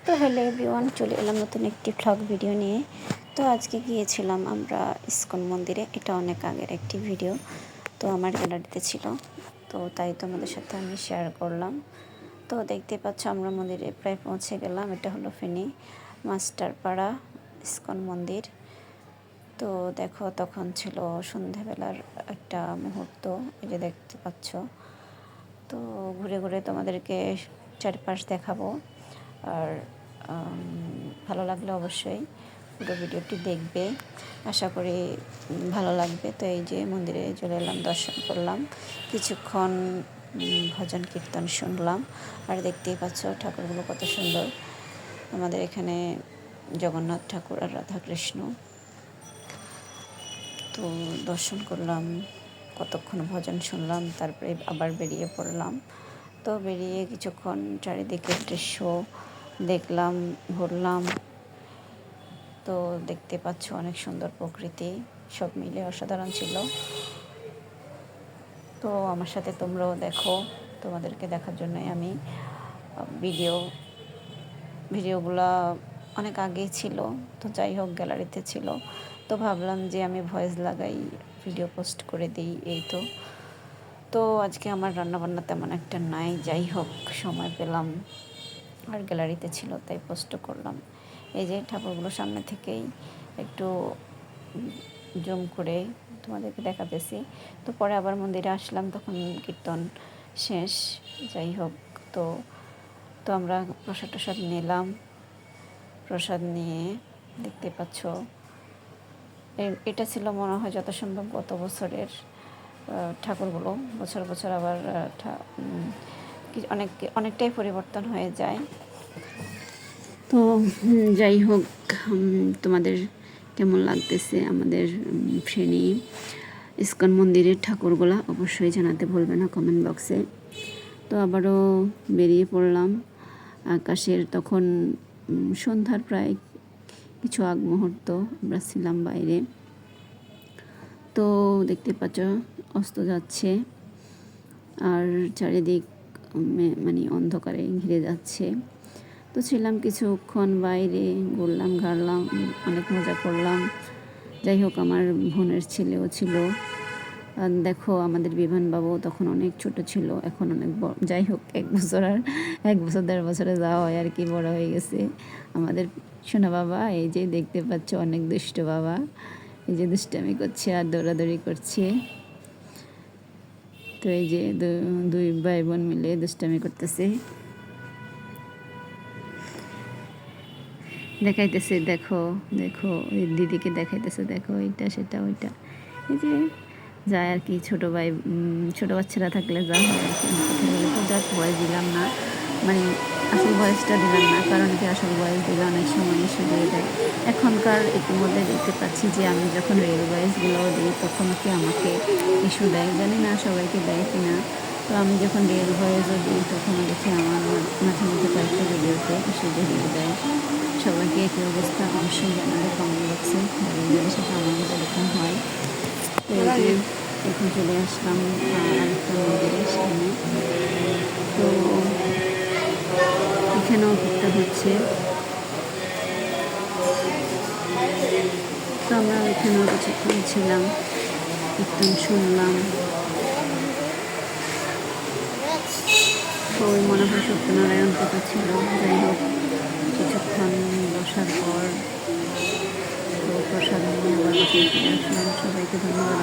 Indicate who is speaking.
Speaker 1: তো hello everyone, চলে এলাম নতুন একটি ভ্লগ ভিডিও নিয়ে। তো আজকে গিয়েছিলাম আমরা ইসকন মন্দিরে। এটা অনেক আগের একটি ভিডিও, তো আমার গ্যালারিতে ছিল, তো তাই তোমাদের সাথে আমি শেয়ার করলাম। তো দেখতে পাচ্ছ আমরা মন্দিরে প্রায় পৌঁছে গেলাম। এটা হলো ফেনী মাস্টারপাড়া ইসকন মন্দির। তো দেখো তখন ছিল সন্ধ্যাবেলার একটা মুহূর্ত, এই যে দেখতে পাচ্ছ। তো ঘুরে ঘুরে তোমাদেরকে চারপাশ দেখাবো, আর ভালো লাগলে অবশ্যই পুরো ভিডিওটি দেখবে, আশা করি ভালো লাগবে। তো এই যে মন্দিরে চলে এলাম, দর্শন করলাম, কিছুক্ষণ ভজন কীর্তন শুনলাম। আর দেখতেই পাচ্ছ ঠাকুরগুলো কত সুন্দর। আমাদের এখানে জগন্নাথ ঠাকুর আর রাধাকৃষ্ণ। তো দর্শন করলাম, কতক্ষণ ভজন শুনলাম, তারপরে আবার বেরিয়ে পড়লাম। তো বেরিয়ে কিছুক্ষণ চারিদিকের দৃশ্য দেখলাম, ঘুরলাম। তো দেখতে পাচ্ছ অনেক সুন্দর প্রকৃতি, সব মিলে অসাধারণ ছিল। তো আমার সাথে তোমরাও দেখো, তোমাদেরকে দেখার জন্যই আমি ভিডিওগুলো অনেক আগেই ছিল, তো যাই হোক গ্যালারিতে ছিল, তো ভাবলাম যে আমি ভয়েস লাগাই, ভিডিও পোস্ট করে দিই, এই তো। তো আজকে আমার রান্নাবান্না তেমন একটা নাই, যাই হোক সময় পেলাম আর গ্যালারিতে ছিল তাই পোস্ট করলাম। এই যে ঠাকুরগুলো সামনে থেকেই একটু জুম করে তোমাদেরকে দেখাতেছি। তো পরে আবার মন্দিরে আসলাম, তখন কীর্তন শেষ, যাই হোক। তো তো আমরা প্রসাদ নিলাম, প্রসাদ নিয়ে দেখতে পাচ্ছ এটা ছিল মনে হয় যত সম্ভব গত বছরের ঠাকুরগুলো। বছর বছর আবার অনেকটাই পরিবর্তন হয়ে যায়। তো যাই হোক, তোমাদের কেমন লাগতেছে আমাদের ফেনী ইসকন মন্দিরের ঠাকুরগুলা অবশ্যই জানাতে ভুলবে না কমেন্ট বক্সে। তো আবারও বেরিয়ে পড়লাম। আকাশের তখন সন্ধ্যার প্রায় কিছু আগ মুহূর্ত, আমরা ছিলাম বাইরে। তো দেখতে পাচ্ছ অস্ত যাচ্ছে, আর চারিদিক মানে অন্ধকারে ঘিরে যাচ্ছে। তো ছিলাম কিছুক্ষণ বাইরে, ঘুরলাম ঘাড়লাম, অনেক মজা করলাম। যাই হোক আমার বোনের ছেলেও ছিল। দেখো আমাদের বিমানবাবু তখন অনেক ছোট ছিল, এখন অনেক বড়। যাই হোক 1 বছর 1.5 বছরে যাওয়া হয় আর কি, বড় হয়ে গেছে আমাদের সোনা বাবা। এই যে দেখতে পাচ্ছ অনেক দুষ্ট বাবা, এই যে দুষ্টামি করছে আর দৌড়াদৌড়ি করছে। তো এই যে দুই ভাই বোন মিলে দুষ্টামি করতেছে, দেখাইতেছে। দেখো দেখো ওই দিদিকে দেখাইতেছে, দেখো এটা সেটা ওইটা। এই যে যায় আর কি, ছোটো বাচ্চারা থাকলে যা হয় আর কি। কথা বলে তো যাক ভয়েস দিলাম না, মানে আসল ভয়েসটা দিলাম না, কারণ কি আসল ভয়েস দিলে অনেক সময় ইস্যু দিয়ে দেয়। এখনকার ইতিমধ্যে দেখতে পাচ্ছি যে আমি যখন রিয়েল ভয়েসগুলোও দিই তখন কি আমাকে ইস্যু দেয়, জানি না সবাইকে দেয় কি না। তো আমি যখন রিয়েল ভয়েসও দিই তখন দেখি আমার মাঝে মধ্যে কয়েকটা ভিডিওতে ইস্যু দিয়ে দেয়। সবাইকে একই অবস্থা অবশ্যই জানাবে কমেন্ট বক্সে, যাদের সাথে আমার মতো এরকম হয়। তো এই যে এখন চলে আসলাম আরেকটা মন্দিরের সামনে। তো এখানেও ঘুরতে হচ্ছে, তো আমরা এখানেও কিছুক্ষণ ছিলাম, কীর্তন শুনলাম। তো ওই মনে হয় সত্যনারায়ণ কথা ছিল। যাই হোক কিছুক্ষণ বসার পর তো প্রসাদ নিয়ে আবার বাসায় ফিরে আসলাম। সবাইকে ধন্যবাদ।